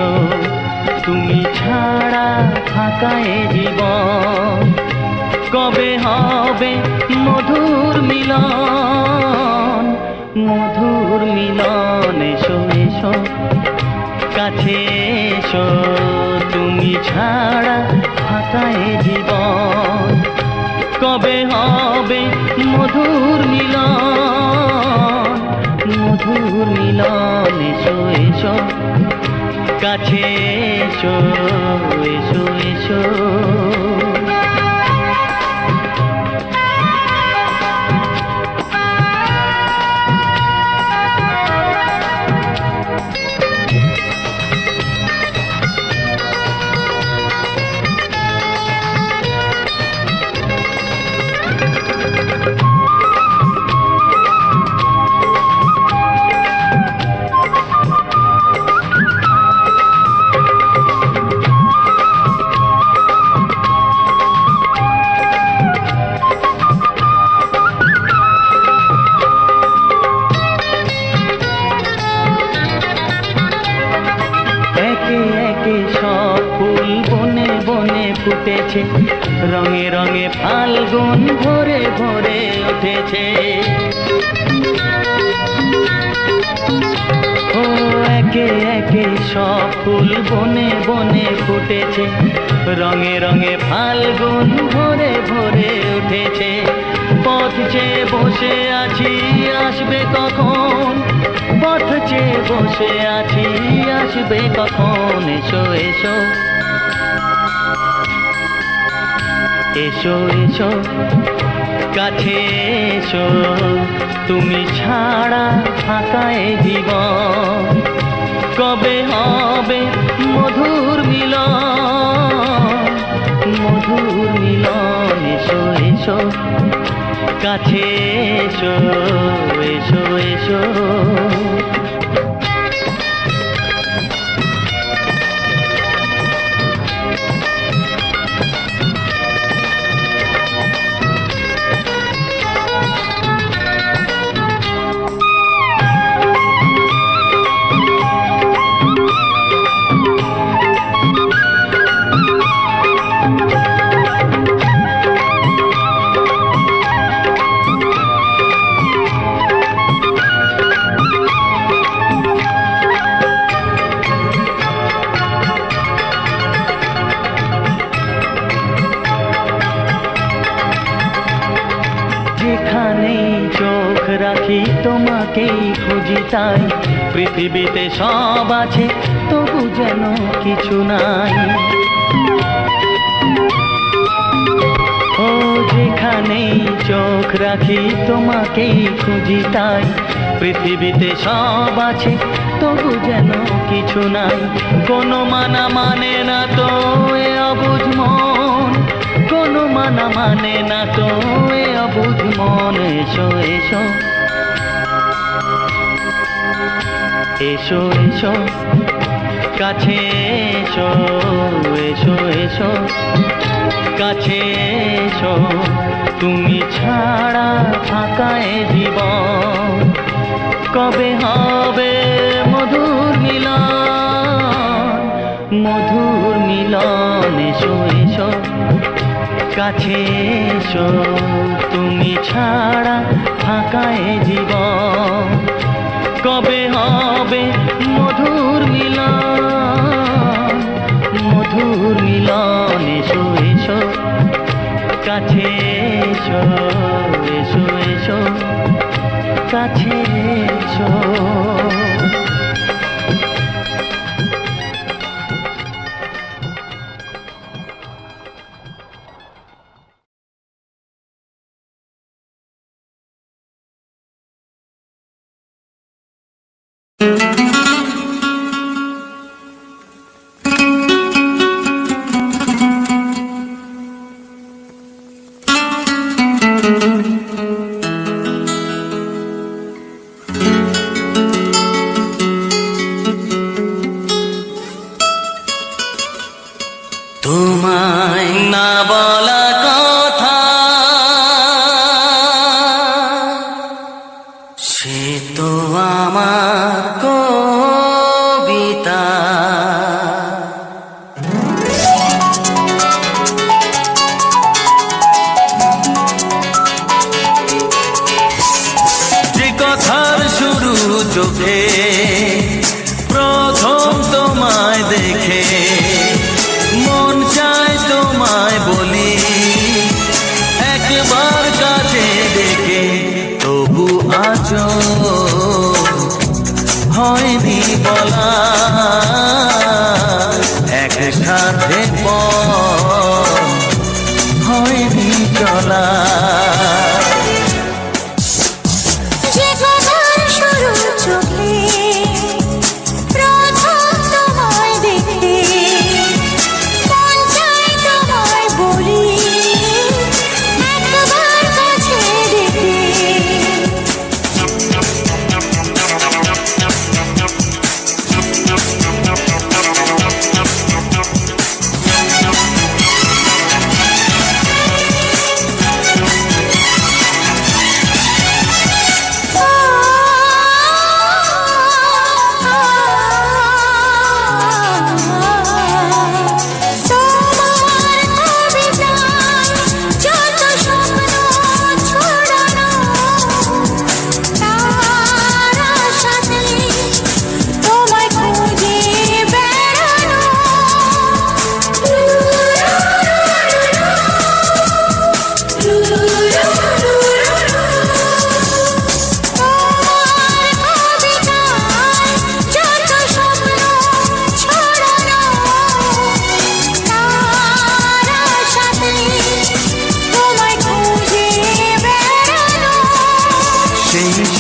এসো তুমি ছাড়া ফাঁকা এ জীবন, কবে হবে মধুর মিলন, মধুর মিলন। এসো এসো কাছে এসো তুমি ছাড়া ফাঁকা এ জীবন, কবে হবে মধুর মিলন, মধুর মিলন। এসো এসো কাছে এসো, এসো এসো। ফুটেছে রঙে রঙে ফাল্গুন ভরে ভরে উঠেছে, ও একে একে সব ফুল বনে বনে ফুটেছে, রঙে রঙে ফাল্গুন ভরে ভরে উঠেছে। পথ চেয়ে বসে আছি আসবে কখন, পথ চেয়ে বসে আছি আসবে কখন। এসো এসো এসো এসো কাছে এসো তুমি ছাড়া ফাঁকা এ জীবন, কবে হবে মধুর মিলন, মধুর মিলন। এসো এসো কাছে এসো, এসো এসো। যেখানেই চোখ রাখি তোমাকেই খুঁজি তাই, পৃথিবীতে সব আছে তবু যেন কিছু নাই। ও যেখানেই চোখ রাখি তোমাকেই খুঁজি তাই, পৃথিবীতে সব আছে তবু যেন কিছু নাই। কোনো মানা মানে না তো এ অবুঝ মন, কোনো মানা মানে না তো এ অবুঝ মন। এসো এসো এসো এসো কাছে এসো, এসো এসো কাছে এসো তুমি ছাড়া ফাঁকা এ জীবন, কবে হবে মধুর মিলন, মধুর মিলন। এসো এসো কাছে এসো তুমি ছাড়া ফাঁকা এ জীবন, কবে হবে মধুর মিলন, মধুর মিলন। এসো এসো কাছে এসো, এসো এসো কাছে এসো। তোমায় না বলা কথা সে তো আমার কবিতা,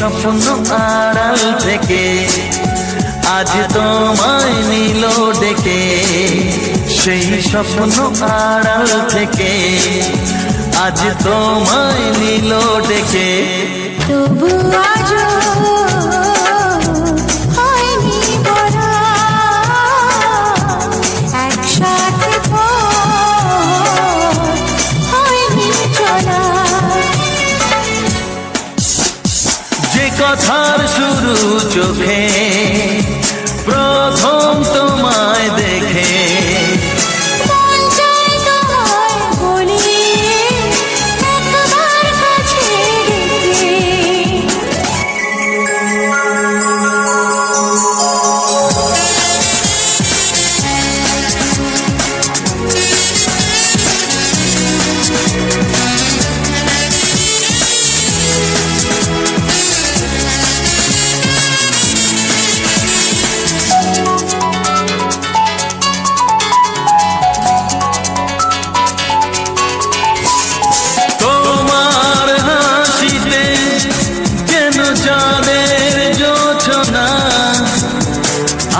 স্বপ্ন আড়াল থেকে আজ তোমায় নিল ডেকে, সেই স্বপ্ন আড়াল থেকে আজ তোমায় নিল ডেকে। তবু আজও হয়নি বলা, একসাথে হয়নি চলা। যে কথার শুরু চোখে প্রথম তোমায় দেখে, মন চায় তোমায় বলি একবার কাছে ডেকে। তোমার হাসিতে যেন চাঁদের জোছনা,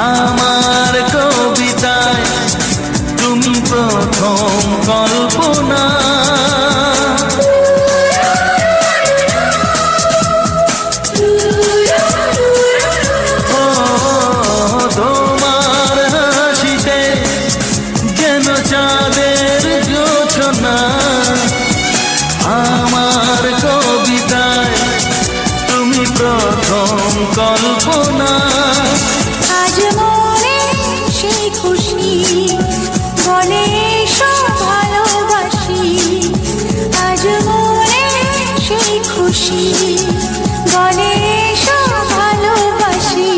আমার কবিতায় তুমি প্রথম কল্পনা। ও তোমার হাসিতে যেন চাঁদের জোছনা, আমার কবিতায় তুমি প্রথম কল্পনা। আজ মনে সেই খুশি বলে সব ভালোবাসি, আজ মনে সেই খুশি বলে সব ভালোবাসি।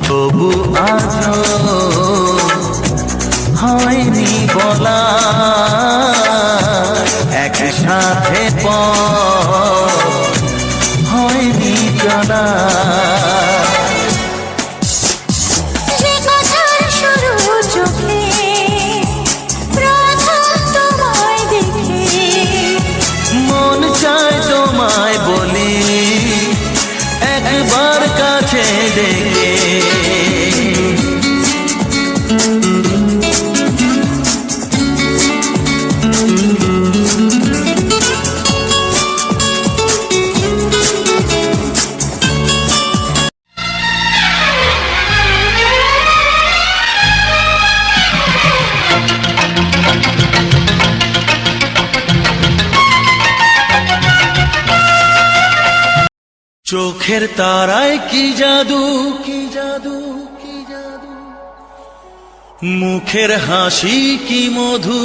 তবু আজও হয়নি বলা, একসাথে হয়নি জানা। যে কথার শুরু চোখে প্রথম তোমায় দেখে, মন চায় তোমায় বলি একবার কাছে ডেকে। চোখের তারায় কি জাদু, কি জাদু, কি জাদু, মুখের হাসি কি মধু,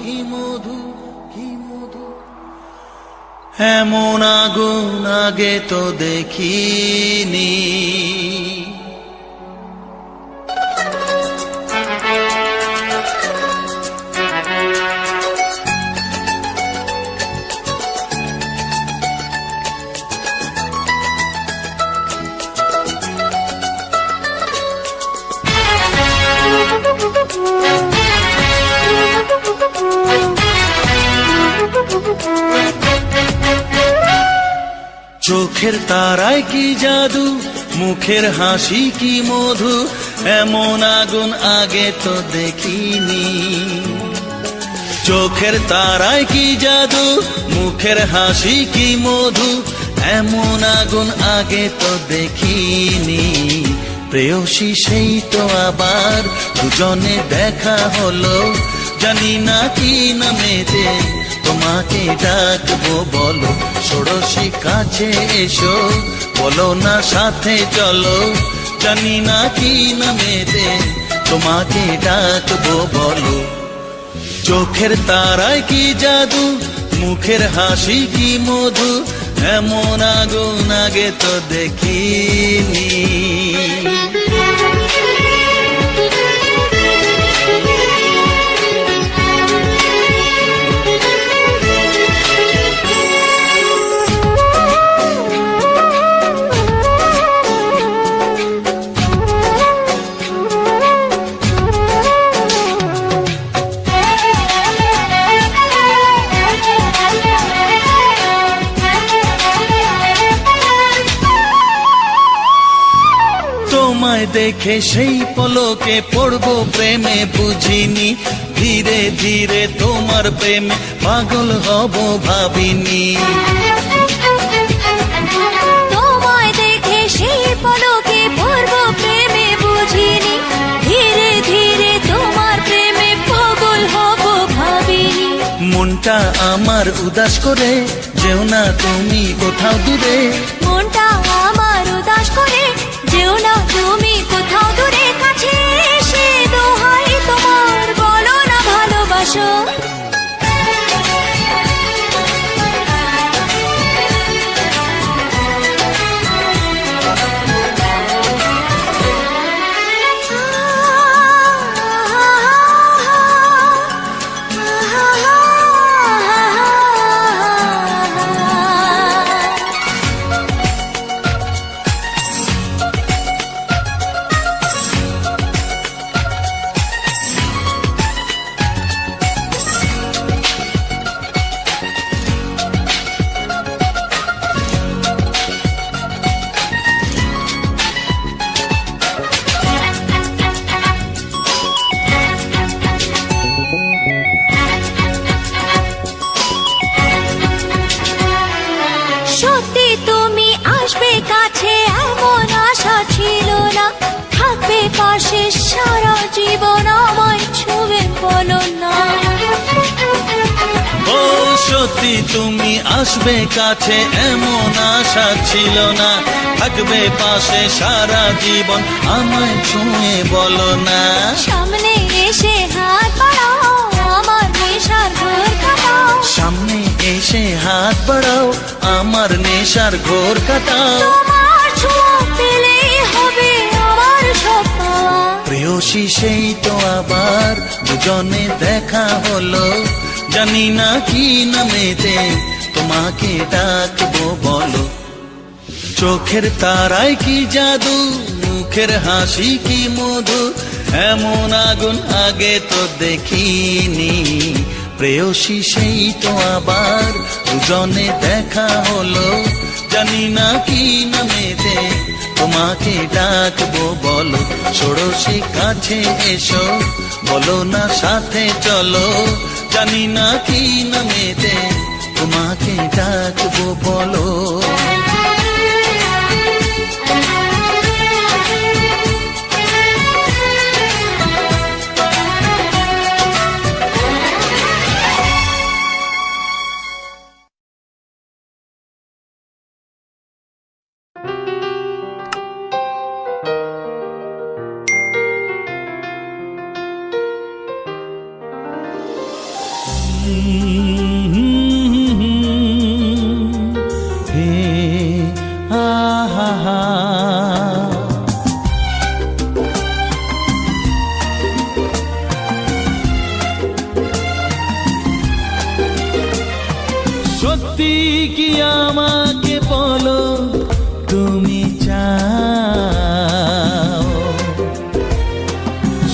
কি মধু, কি মধু, এমন আগুন আগে তো দেখিনি। চোখের তারায় কি জাদু, মুখের হাসি কি মধু, এমন আগুন আগে তো দেখিনি। চোখের তারায় কি জাদু, মুখের হাসি কি মধু, এমন আগুন আগে তো দেখিনি। প্রেয়সী সেই তো আবার দুজনে দেখা হলো, জানি না কি নামেতে তোমাকে ডাকবো বলো। ষোড়শী কাছে এসো, বলো না সাথে চলো, জানি না কি নামেতে তোমাকে ডাকবো বলো। চোখের তারায় কি জাদু, মুখের হাসি কি মধু, এমন আগুন আগে তো দেখিনি। দেখে সেই পলকে পড়বো প্রেমে বুঝিনি, ধীরে ধীরে তোমার প্রেমে পাগল হব ভাবিনি। তোমায় দেখে সেই পলকে পড়ব প্রেমে বুঝিনি, ধীরে ধীরে তোমার প্রেমে পাগল হব ভাবিনি। মনটা আমার উদাস করে যেও না তুমি কোথাও দূরে, মনটা আমার উদাস করে যেও না তুমি কোথাও দূরে, কাছে এসে দোহাই তোমার বলো না ভালোবাসো। সত্যি তুমি আসবে কাছে এমন আশা ছিল না, থাকবে পাশে সারা জীবন আমায় ছুঁবে বলো না। ও সত্যি তুমি আসবে কাছে এমন আশা ছিল না, থাকবে পাশে সারা জীবন আমায় ছুঁয়ে বলো না। সামনে এসে হাত বাড়াও আমার নেশার ঘোর কাটাও, সামনে এসে হাত বাড়াও আমার নেশার ঘোর কাটাও। তোমার ছোঁয়া পেলেই হবে আমার সব পাওয়া। প্রেয়সী সেই তো আবার দুজনে দেখা হলো, জানি না কি নামেতে তোমাকে ডাকবো বলো। চোখের তারায় কি জাদু, মুখের হাসি কি মধু, এমন আগুন আগে তো দেখিনি। প্রেয়সী সেই তো আবার দুজনে দেখা হলো, জানি না কি নামেতে তোমাকে ডাকবো বলো। ষোড়শী কাছে এসো বলো না সাথে চলো, জানি না কি নামেতে তোমাকে ডাকবো বলো। সত্যি কি আমাকে বলো তুমি চাও,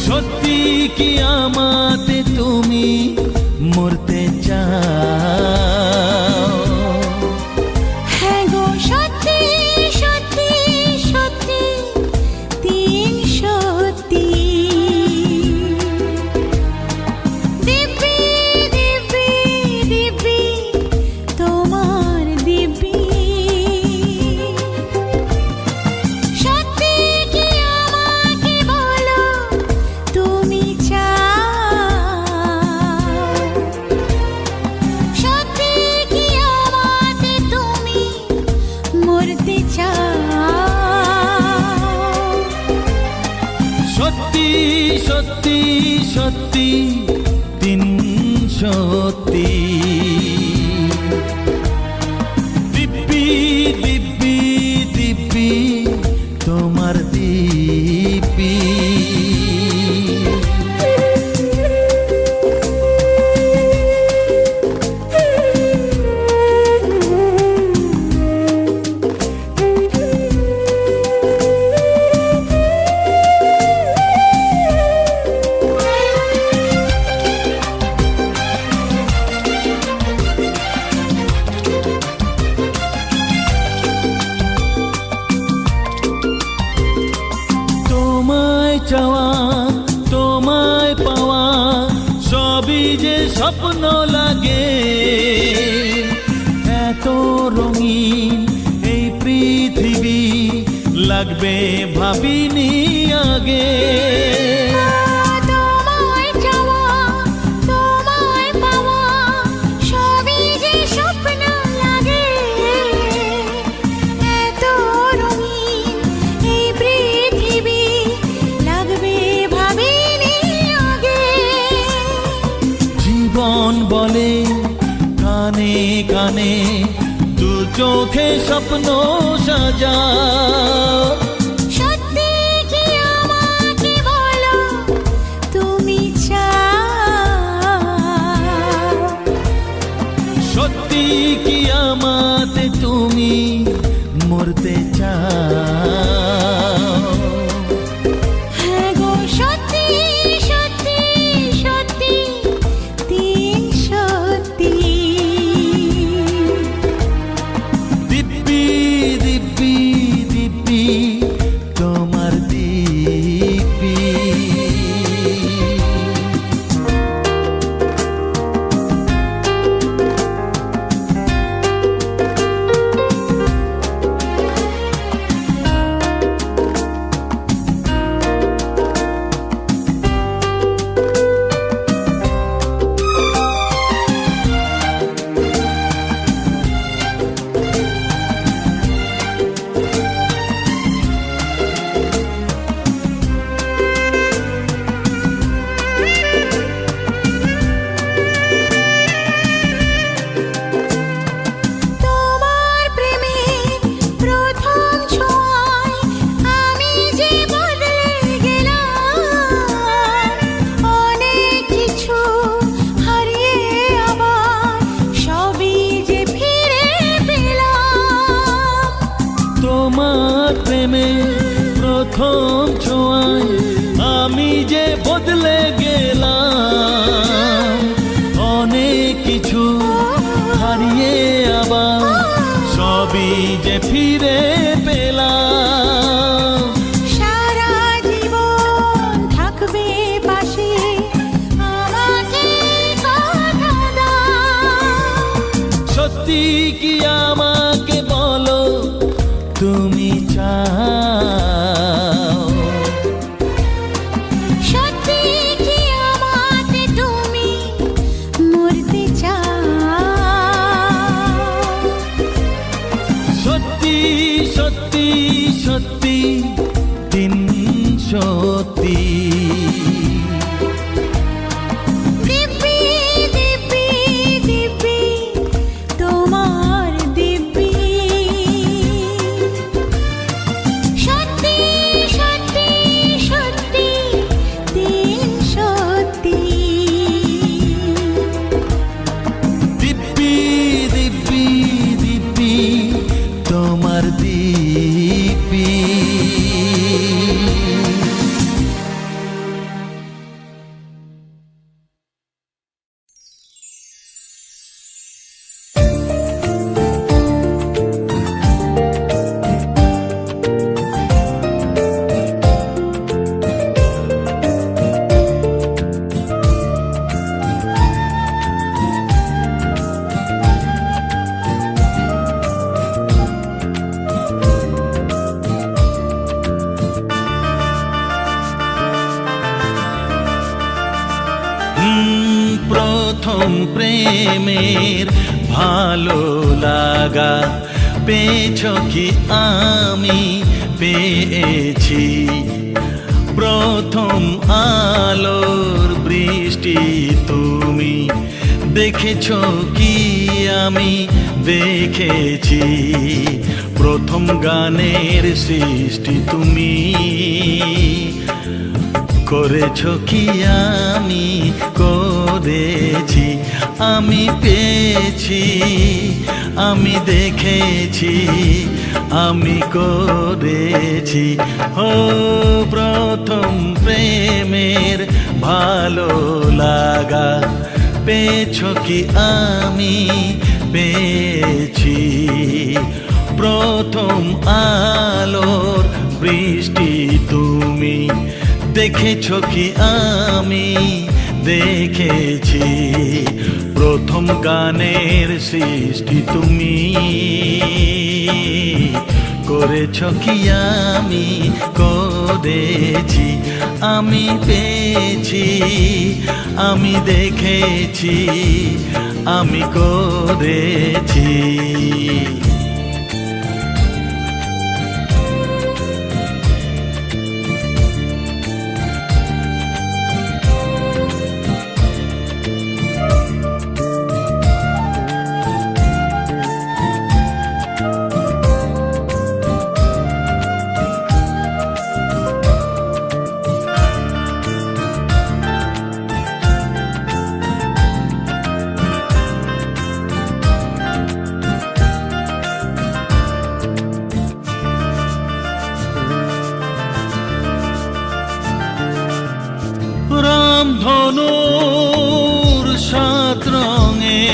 সত্যি কি আমাতে তুমি মরতে চাও। হ্যাঁ গো সত্যি সত্যি সত্যি তিন সত্যি, দিব্যি দিব্যি দিব্যি তোমার দিব্যি। সত্যি কি আমাকে বলো তুমি চাও, সত্যি কি আমাতে তুমি মরতে চাও। সত্যি সত্যি সত্যি তিন সত্যি, দিব্যি দিব্যি দিব্যি তোমার দিব্যি। স্বপ্ন লাগে এত রঙিন এই পৃথিবী লাগবে ভাবিনি আগে তোমায় চাওয়া তোমায় পাওয়া সবই যে স্বপ্ন লাগে এত রঙিন এই পৃথিবী লাগবে ভাবিনি আগে জীবন বলে কানে কানে দু চোখে স্বপ্ন সাজা সত্যি কি আমাকে বলো তুমি চাও সত্যি কি আমাতে তুমি মরতে চাও হ্যাঁ গো সত্যি সত্যি সত্যি তিন সত্যি দিব্যি দিব্যি দিব্যি তোমার দিব্যি তোমার প্রেমে প্রথম ছোঁয়ায় আমি যে বদলে গেলাম অনেক কিছু হারিয়ে আবার সবই যে ফিরে পেলাম তোমার প্রেমে প্রথম ছোঁয়ায় আমি যে বদলে গেলাম অনেক কিছু হারিয়ে আবার সবই যে ফিরে পেলাম সারা জীবন থাকবে পাশে আমাকে কথা দাও সত্যি কি আমাকে বলো তুমি চাও সত্যি কি আমাতে তুমি মরতে চাও সত্যি সত্যি সত্যি তিন সত্যি দিব্যি দিব্যি দিব্যি তোমার দিব্যি সত্যি সত্যি সত্যি তিন সত্যি দিব্যি দিব্যি দিব্যি তোমার দিব্যি প্রথম প্রেমের ভালো লাগা পেয়েছ কি আমি পেয়েছি প্রথম আলোর বৃষ্টি তুমি দেখেছ কি আমি দেখেছি প্রথম গানের সৃষ্টি তুমি করেছো কি আমি করেছি আমি পেয়েছি আমি দেখেছি আমি করেছি ও প্রথম প্রেমের ভালো লাগা পেয়েছো কি আমি পেয়েছি প্রথম আলোর বৃষ্টি তুমি দেখেছো কি আমি দেখেছি। প্রথম গানের সৃষ্টি তুমি করেছ কি আমি করেছি, আমি পেয়েছি, আমি দেখেছি, আমি করেছি। রামধনুর সাত রঙে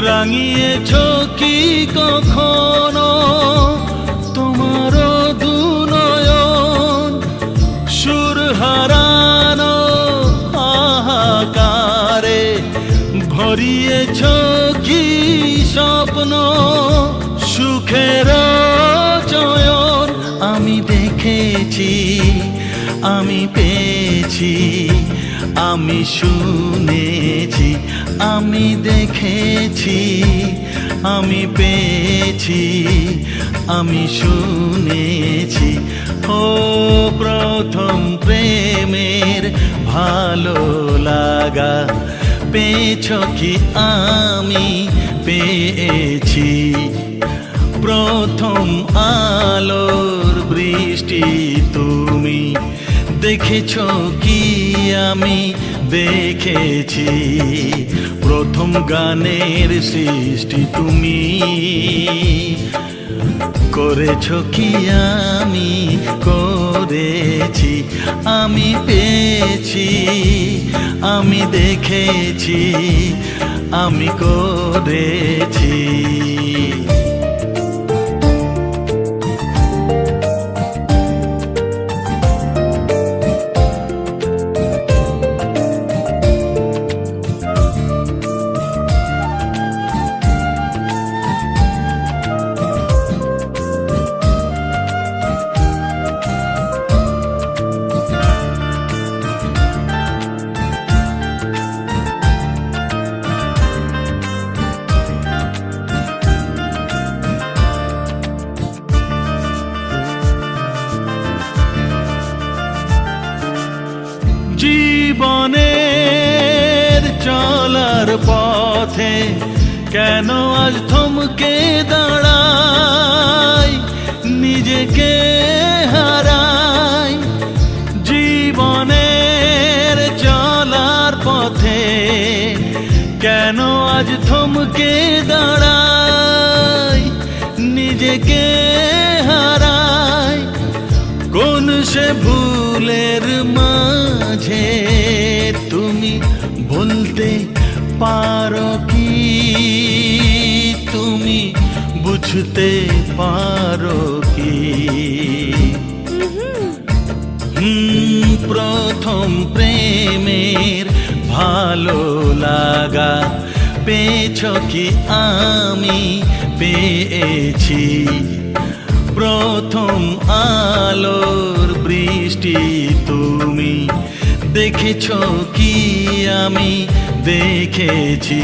রাঙিয়েছ কি কখনো তোমার দুনয়ন, সুর হারানো হাহাকারে ভরিয়েছ কি স্বপ্ন সুখের চয়ন। আমি দেখেছি, আমি পেয়েছি, আমি শুনেছি, আমি দেখেছি, আমি পেয়েছি, আমি শুনেছি। ও প্রথম প্রেমের ভালো লাগা পেয়েছ কি আমি পেয়েছি। প্রথম আলোর বৃষ্টি তুমি দেখেছ কি আমি দেখেছি। প্রথম গানের সৃষ্টি তুমি করেছ কি আমি করেছি, আমি পেয়েছি, আমি দেখেছি, আমি করেছি। জীবনের চলার পথে কেন আজ থমকে দাঁড়াই, নিজেকে হারাই। জীবনের চলার পথে কেন আজ থমকে দাঁড়াই, নিজেকে হারাই। কোন সে ভুলের মাঝে তুমি বলতে পারো কি, তুমি বুঝতে পারো কি। প্রথম প্রেমের ভালো লাগা পেয়েছ কি আমি পেয়েছি। প্রথম আলোর বৃষ্টি তুমি দেখেছ কি আমি দেখেছি।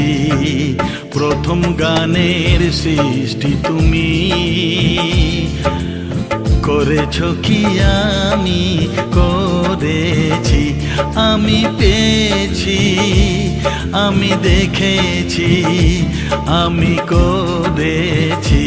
প্রথম গানের সৃষ্টি তুমি করেছ কি আমি করেছি, আমি পেয়েছি, আমি দেখেছি, আমি করেছি।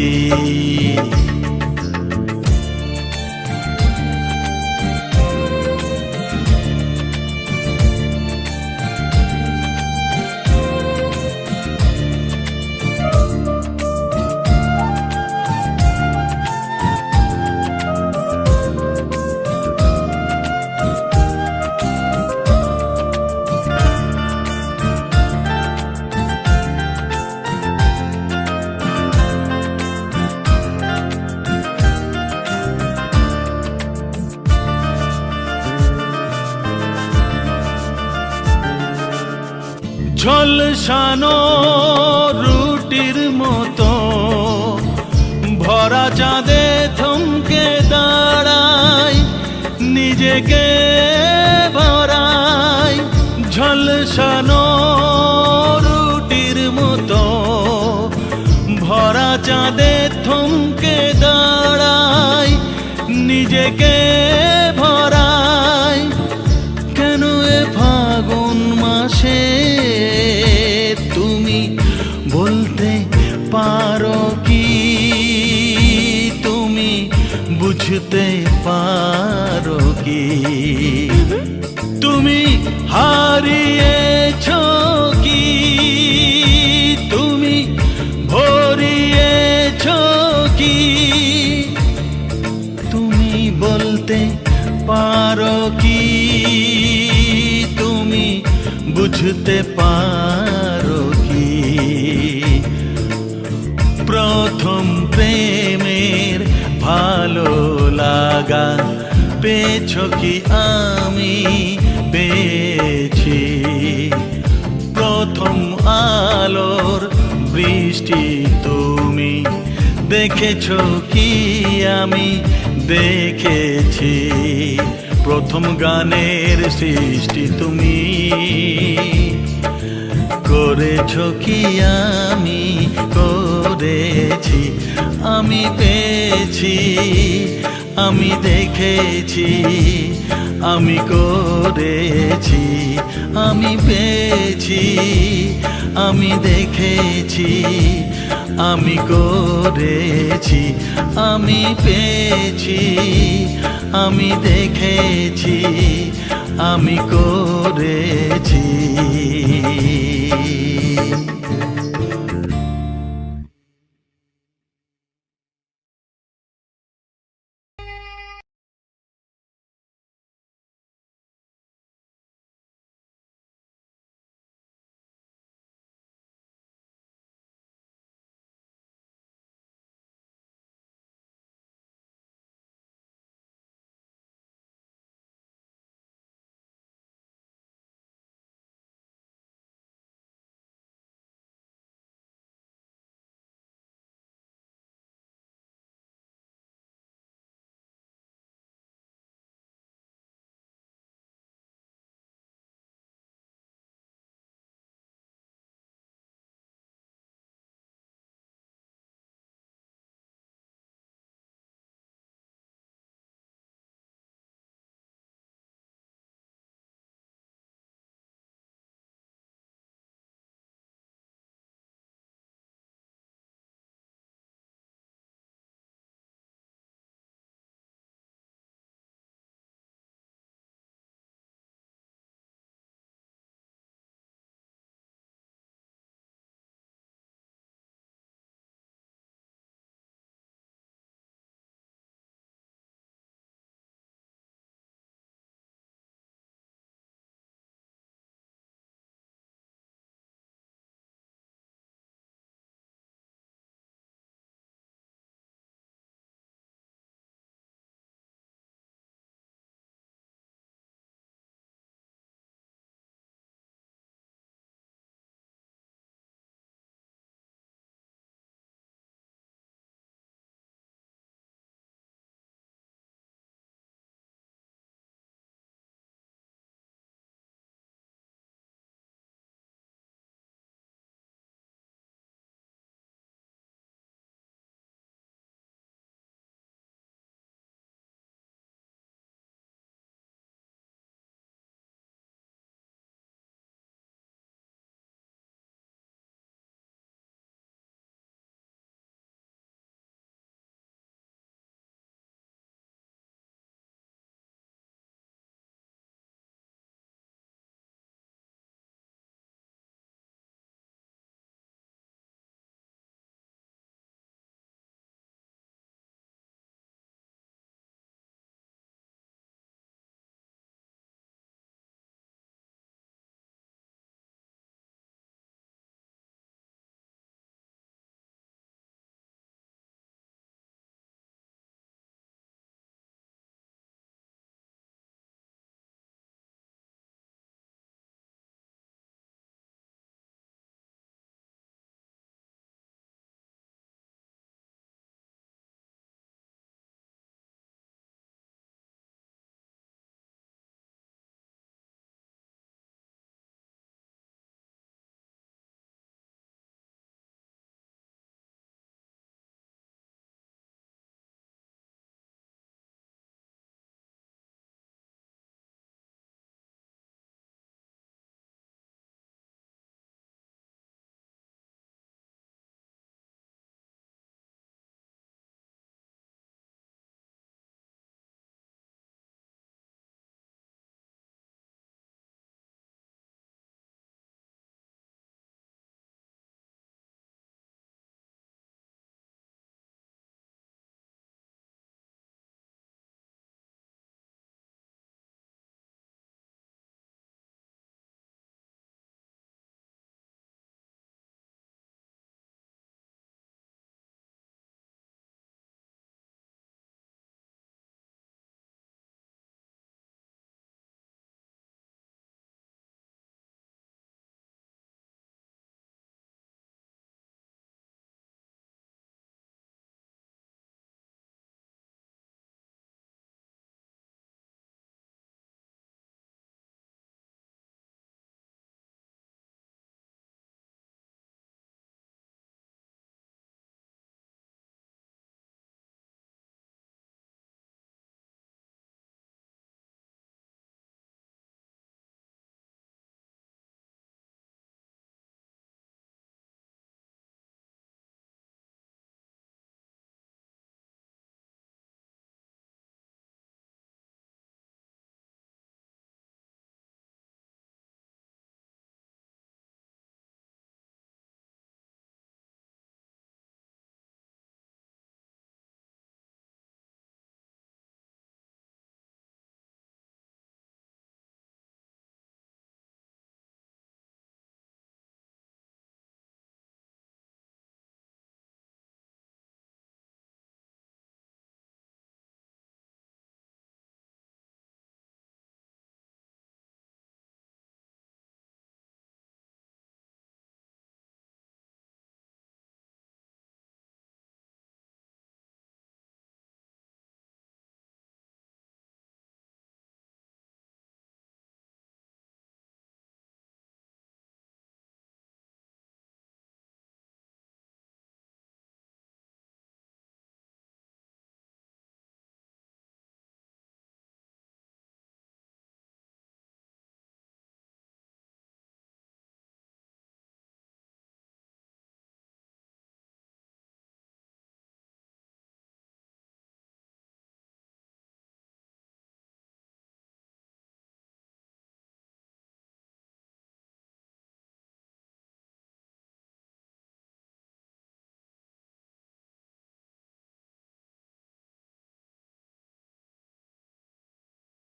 ঝলসানো রুটির মতো ভরা চাঁদে থমকে দাঁড়াই, নিজেকে ভরাই। ঝলসানো রুটির মতো ভরা চাঁদে থমকে দাঁড়াই, নিজেকে ভরাই। কেন এ ফাগুন মাসে তুমি বলতে পারো কি, তুমি বুঝতে পারো কি? তুমি হারিয়েছো কি, তুমি ভরিয়েছো কি? তুমি বলতে পারো কি, তুমি বুঝতে পারো কি? প্রথম প্রেমের ভালো লাগা পেয়েছো কি আমি পেয়েছি? প্রথম আলোর বৃষ্টি তুমি দেখেছো কি আমি দেখেছি? প্রথম গানের সৃষ্টি তুমি করেছো কি আমি করেছি? আমি পেয়েছি, আমি দেখেছি, আমি করেছি। আমি পেয়েছি, আমি দেখেছি, আমি করেছি। আমি পেয়েছি, আমি দেখেছি, আমি করেছি।